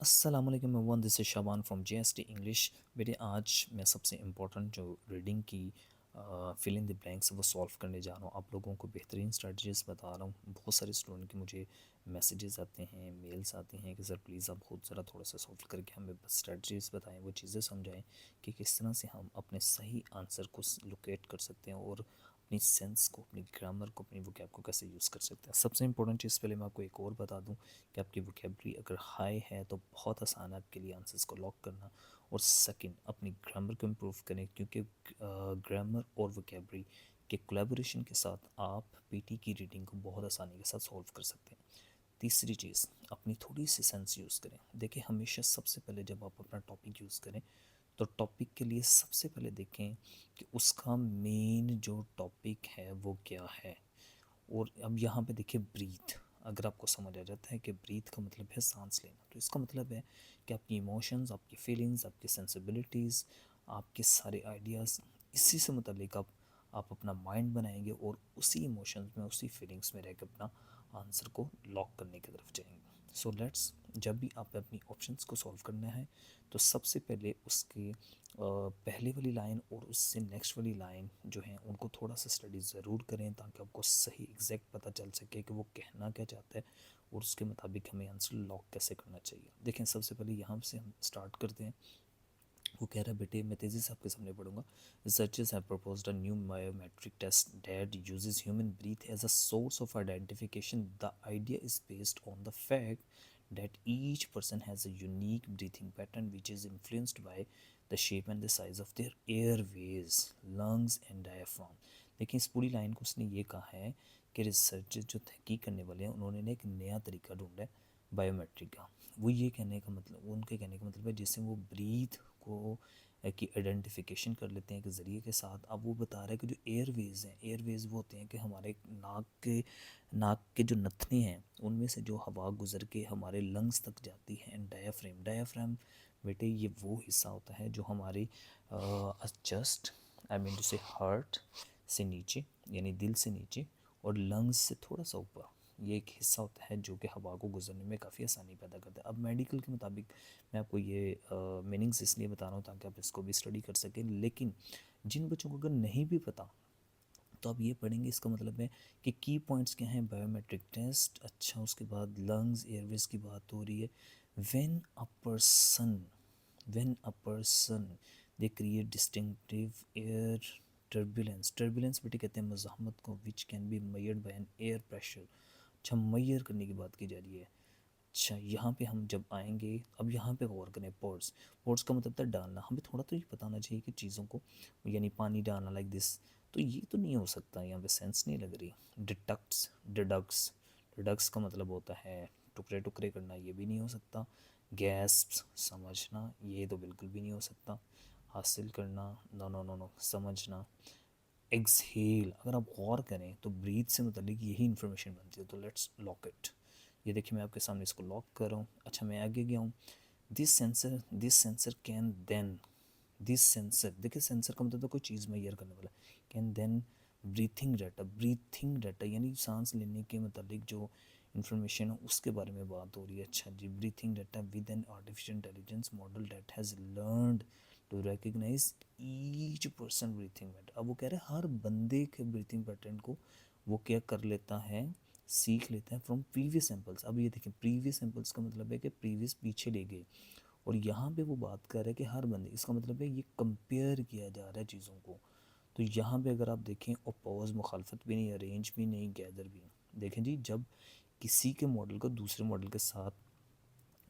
अस्सलाम वालेकुम everyone, this is Shaban from JST English. बेटे आज मैं सबसे इम्पोर्टेंट जो रीडिंग की फिल इन द ब्लैंक्स वो सॉल्व करने जा रहा हूँ। आप लोगों को बेहतरीन स्ट्रेटजीज बता रहा हूँ। बहुत सारे स्टूडेंट के मुझे मैसेजेस आते हैं, मेल्स आते हैं कि सर प्लीज़ आप खुद ज़रा थोड़ा सा सॉल्व करके हमें स्ट्रेटजीज बताएं, वो चीज़ें समझाएं कि किस तरह से हम अपने सही आंसर को लोकेट कर सकते हैं और अपनी सेंस को, अपनी ग्रामर को, अपनी वोकैब को कैसे यूज़ कर सकते हैं। सबसे इंपॉर्टेंट चीज़ पहले मैं आपको एक और बता दूं कि आपकी वोकेबलरी अगर हाई है तो बहुत आसान है आपके लिए आंसर्स को लॉक करना। और सेकंड, अपनी ग्रामर को इम्प्रूव करें, क्योंकि ग्रामर और वोकेबलरी के कोलैबोरेशन के साथ आप पीटी की रीडिंग को बहुत आसानी के साथ सॉल्व कर सकते हैं। तीसरी चीज़, अपनी थोड़ी सी सेंस यूज़ करें। देखिए, हमेशा सबसे पहले जब आप अपना टॉपिक यूज़ करें तो टॉपिक के लिए सबसे पहले देखें कि उसका मेन जो टॉपिक है वो क्या है। और अब यहाँ पे देखिए, ब्रीथ, अगर आपको समझ आ जाता है कि ब्रीथ का मतलब है सांस लेना, तो इसका मतलब है कि आपकी इमोशंस, आपकी फीलिंग्स, आपकी सेंसिबिलिटीज़, आपके सारे आइडियाज़, इसी से मुतल्लिक आप अपना माइंड बनाएंगे और उसी इमोशंस में, उसी फीलिंग्स में रह कर अपना आंसर को लॉक करने की तरफ जाएंगे। सो लेट्स, जब भी आप अपनी ऑप्शंस को सॉल्व करना है तो सबसे पहले उसके पहले वाली लाइन और उससे नेक्स्ट वाली लाइन जो है उनको थोड़ा सा स्टडी ज़रूर करें, ताकि आपको सही एग्जैक्ट पता चल सके कि वो कहना क्या चाहता है और उसके मुताबिक हमें आंसर लॉक कैसे करना चाहिए। देखें, सबसे पहले यहाँ से हम स्टार्ट करते हैं। वो कह रहा है, बेटे मैं तेज़ी से आपके सामने पढ़ूंगा। Researchers have proposed a new biometric test that uses human breath as a source of identification. The idea is based on the fact that each person has a unique breathing pattern which is influenced by the shape and the size of their airways, lungs and diaphragm। देखिए, इस पूरी line को उसने ये कहा है कि research जो तहकीक करने वाले हैं उन्होंने एक नया तरीका ढूंढा है बायोमेट्रिक का। वो ये कहने का मतलब, उनके कहने का मतलब है जिससे वो ब्रीथ को की आइडेंटिफिकेशन कर लेते हैं के ज़रिए के साथ। अब वो बता रहा है कि जो एयरवेज़ हैं, एयरवेज़ वो होते हैं कि हमारे नाक के जो नथने हैं उनमें से जो हवा गुजर के हमारे लंग्स तक जाती है। एंड डायाफ्रेम, डायाफ्रेम बेटे ये वो हिस्सा होता है जो हमारे चेस्ट, आई मीन टू से हार्ट से नीचे, यानी दिल से नीचे, और लंग्स से थोड़ा सा ऊपर, ये एक हिस्सा होता है जो कि हवा को गुजरने में काफ़ी आसानी पैदा करता है। अब मेडिकल के मुताबिक मैं आपको ये मीनिंग्स इसलिए बता रहा हूँ ताकि आप इसको भी स्टडी कर सकें। लेकिन जिन बच्चों को अगर नहीं भी पता तो आप ये पढ़ेंगे, इसका मतलब है कि की पॉइंट्स क्या हैं। बायोमेट्रिक टेस्ट, अच्छा उसके बाद लंग्स, एयरवेज की बात हो रही है। When a person, when a person they create distinctive air turbulence, turbulence बेटे कहते हैं मज़ाहमत को, which can be measured by an air pressure. अच्छा, मैयर करने की बात की जा रही है। अच्छा, यहाँ पे हम जब आएंगे, अब यहाँ पे गौर करें, पोर्स, पोर्स का मतलब था डालना। हमें थोड़ा तो ये बताना चाहिए कि चीज़ों को, यानी पानी डालना लाइक दिस, तो ये तो नहीं हो सकता, यहाँ पे सेंस नहीं लग रही। डिडक्ट्स, डिडक्ट्स, डिडक्ट्स का मतलब होता है टुकड़े टुकड़े करना, ये भी नहीं हो सकता। गैस्प, समझना, ये तो बिल्कुल भी नहीं हो सकता। हासिल करना, नो नो नो नो, समझना। एक्सहेल, अगर आप गौर करें तो ब्रीथ से मतलब यही इन्फॉर्मेशन बनती है। तो लेट्स लॉक इट। ये देखिए, मैं आपके सामने इसको लॉक कर रहा हूँ। अच्छा, मैं आगे गया हूँ। This sensor can then, this sensor, देखिए सेंसर का मतलब तो कोई चीज़ मेजर करने वाला। Can then breathing data, breathing data यानी सांस लेने के मतलब जो इन्फॉर्मेशन है उसके बारे में बात हो रही है। अच्छा जी, breathing data with an artificial intelligence model that has learned to recognise each person breathing pattern. अब वो कह रहे हैं हर बंदे के ब्रीथिंग पैटर्न को वो क्या कर लेता है, सीख लेता है फ्रॉम प्रीवियस सैम्पल्स। अब ये देखें, प्रीवियस सैम्पल्स का मतलब है कि प्रीवियस पीछे ले गए, और यहाँ पे वो बात कर रहे हैं कि हर बंदे, इसका मतलब है ये कंपेयर किया जा रहा है चीज़ों को। तो यहाँ पे अगर आप देखें, अपोज, मुखालफत भी नहीं, अरेंज भी नहीं, गैदर भी नहीं। देखें जी, जब किसी के मॉडल को दूसरे मॉडल के साथ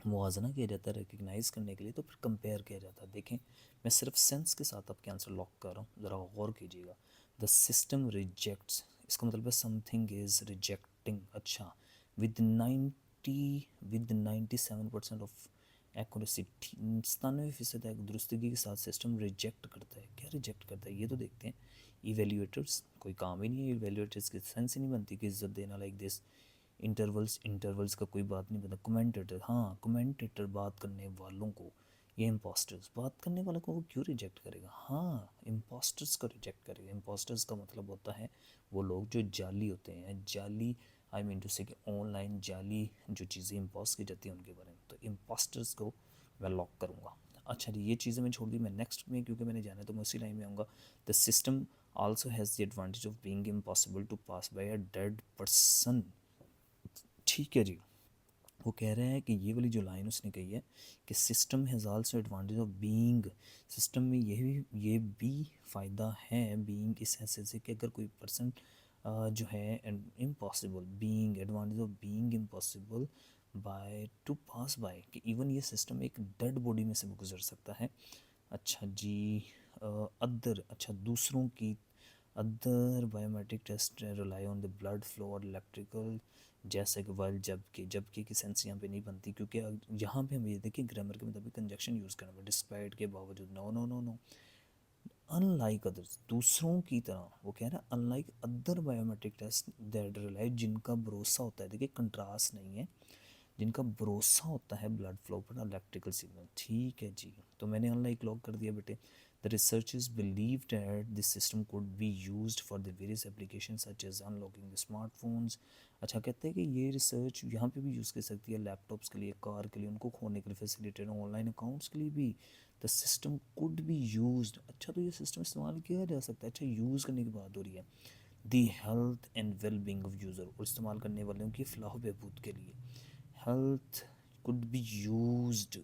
मुवाजना किया जाता है रिकग्नाइज़ करने के लिए, तो फिर कंपेयर किया जाता है। देखें, मैं सिर्फ सेंस के साथ आपके आंसर लॉक कर रहा हूँ, ज़रा गौर कीजिएगा। द सिस्टम रिजेक्ट्स, इसका मतलब है समथिंग इज़ रिजेक्टिंग। अच्छा, विद 97% ऑफ एक्यूरेसी, 97% दुरुस्तगी के साथ सिस्टम रिजेक्ट करता है। क्या रिजेक्ट करता है ये तो देखते हैं। इवेल्यूएटर्स, कोई काम ही नहीं है इवेल्यूएटर्स की, सेंस ही नहीं बनती कि इज्जत देना लाइक दिस। इंटरवल्स, इंटरवल्स का कोई बात नहीं पता। कमेंटेटर, हाँ कमेंटेटर, बात करने वालों को, ये इम्पोस्टर्स, बात करने वालों को वो क्यों रिजेक्ट करेगा? हाँ, इम्पोस्टर्स को रिजेक्ट करेगा। इम्पोस्टर्स का मतलब होता है वो लोग जो जाली होते हैं, जाली, आई मीन टू से कि ऑनलाइन जाली जो चीज़ें इम्पोस्ट की जाती हैं उनके बारे में। तो इम्पोस्टर्स को मैं लॉक करूँगा। अच्छा जी, ये चीज़ें मैं छोड़ दी, मैं नेक्स्ट में क्योंकि मैंने जाना है तो मैं उसी लाइन में आऊँगा। The system also has the advantage of being impossible to pass by a dead person. ठीक है जी, वो कह रहे हैं कि ये वाली जो लाइन उसने कही है कि system has also advantage of being, system में ये भी फ़ायदा है बीइंग इस हैसियत से कि अगर कोई पर्सन जो है impossible, being advantage of being impossible by to pass by, कि इवन ये सिस्टम एक डेड बॉडी में से भी गुजर सकता है। अच्छा जी, अदर, अच्छा दूसरों की, other biometric test rely on the blood flow और इलेक्ट्रिकल, जैसे कि वाइल जबकि की सेंस यहाँ पे नहीं बनती, क्योंकि यहाँ पे हम ये देखिए ग्रामर के मुताबिक कंजक्शन यूज़ करना है, डिस्पाइट के बावजूद, no no no no, unlike others, दूसरों की तरह, वो कह रहा है unlike other biometric test that rely, जिनका भरोसा होता है, देखिए कंट्रास्ट नहीं है, जिनका भरोसा होता है ब्लड फ्लो पर, इलेक्ट्रिकल सिग्नल। ठीक है जी, तो मैंने अनलाइक लॉक कर दिया बेटे। The researchers believe that this system could be used for the various application such as unlocking the smartphones. अच्छा, कहते हैं कि ये रिसर्च यहाँ पे भी यूज़ कर सकती है, लैपटॉप्स के लिए, कार के लिए, उनको खोलने के लिए फैसिलिटेट, ऑनलाइन अकाउंट्स के लिए भी the system could be used. अच्छा, तो ये सिस्टम इस्तेमाल किया जा सकता है। अच्छा, यूज़ करने की बात हो रही है, the health and well being of user, और इस्तेमाल करने वालों की फलाह बहबूद के लिए। हेल्थ कुड बी यूज्ड,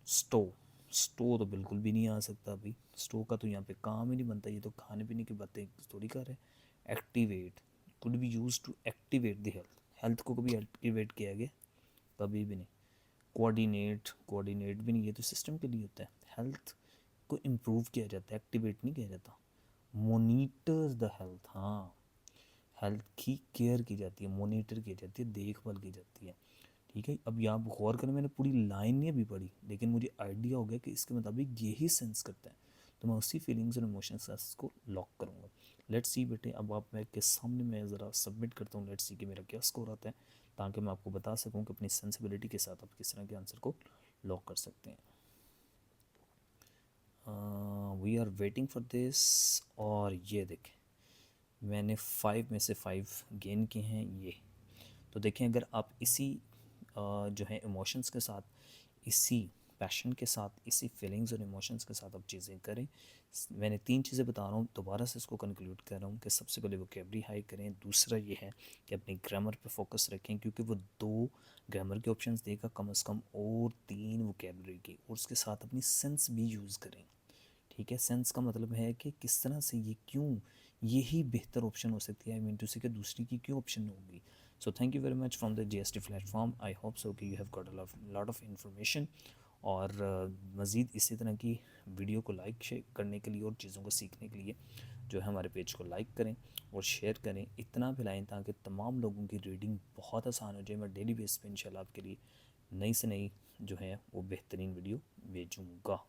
स्टो, स्टो तो बिल्कुल भी नहीं आ सकता अभी, स्टो का तो यहाँ पे काम ही नहीं बनता, ये तो खाने पीने की बातें थोड़ी कर रहे हैं। Activate could be use to activate the health, health को कभी एक्टिवेट किया गया? कभी भी नहीं। कोऑर्डिनेट, कोऑर्डिनेट भी नहीं, ये तो सिस्टम के लिए होता है। हेल्थ को इम्प्रूव किया जाता है, एक्टिवेट नहीं किया जाता। मोनीटर द हेल्थ, हाँ, हेल्थ की केयर की जाती है, मोनीटर की जाती है, देखभाल की जाती है। ठीक है, अब यहाँ गौर करें, मैंने पूरी लाइन नहीं अभी पढ़ी, लेकिन मुझे आइडिया हो गया कि इसके मुताबिक यही सेंस करता है, तो मैं उसी फीलिंग्स और इमोशंस को लॉक करूँगा। लेट्स सी बेटे, अब आप मैं के सामने मैं ज़रा सबमिट करता हूँ, लेट्स सी कि मेरा क्या स्कोर आता है, ताकि मैं आपको बता सकूँ कि अपनी सेंसिबिलिटी के साथ आप किस तरह के आंसर को लॉक कर सकते हैं। We are waiting for this, और ये देखें मैंने 5 में से 5 गेन किए हैं ये। तो देखें, अगर आप इसी जो है इमोशंस के साथ, इसी पैशन के साथ, इसी फीलिंग्स और इमोशंस के साथ आप चीज़ें करें। मैंने 3 चीज़ें बता रहा हूँ, दोबारा से इसको कंक्लूड कर रहा हूँ कि सबसे पहले वोकेबलरी हाई करें, दूसरा ये है कि अपनी ग्रामर पे फोकस रखें, क्योंकि वो 2 ग्रामर के ऑप्शंस देगा कम से कम, और 3 वोकेबलरी की, और उसके साथ अपनी सेंस भी यूज़ करें। ठीक है, सेंस का मतलब है कि किस तरह से ये क्यों, यही बेहतर ऑप्शन हो सकती है, आई मीन टू से कि दूसरी की क्यों ऑप्शन होगी। So thank you very much from the GST platform, I hope so कि you have got a lot of information. और मज़ीद इसी तरह की वीडियो को लाइक शेयर करने के लिए और चीज़ों को सीखने के लिए जो है हमारे पेज को लाइक करें और शेयर करें, इतना फैलाएँ ताकि तमाम लोगों की रीडिंग बहुत आसान हो जाए। मैं डेली बेस पे इंशाल्लाह आपके लिए नई से नई जो है वो बेहतरीन वीडियो भेजूँगा।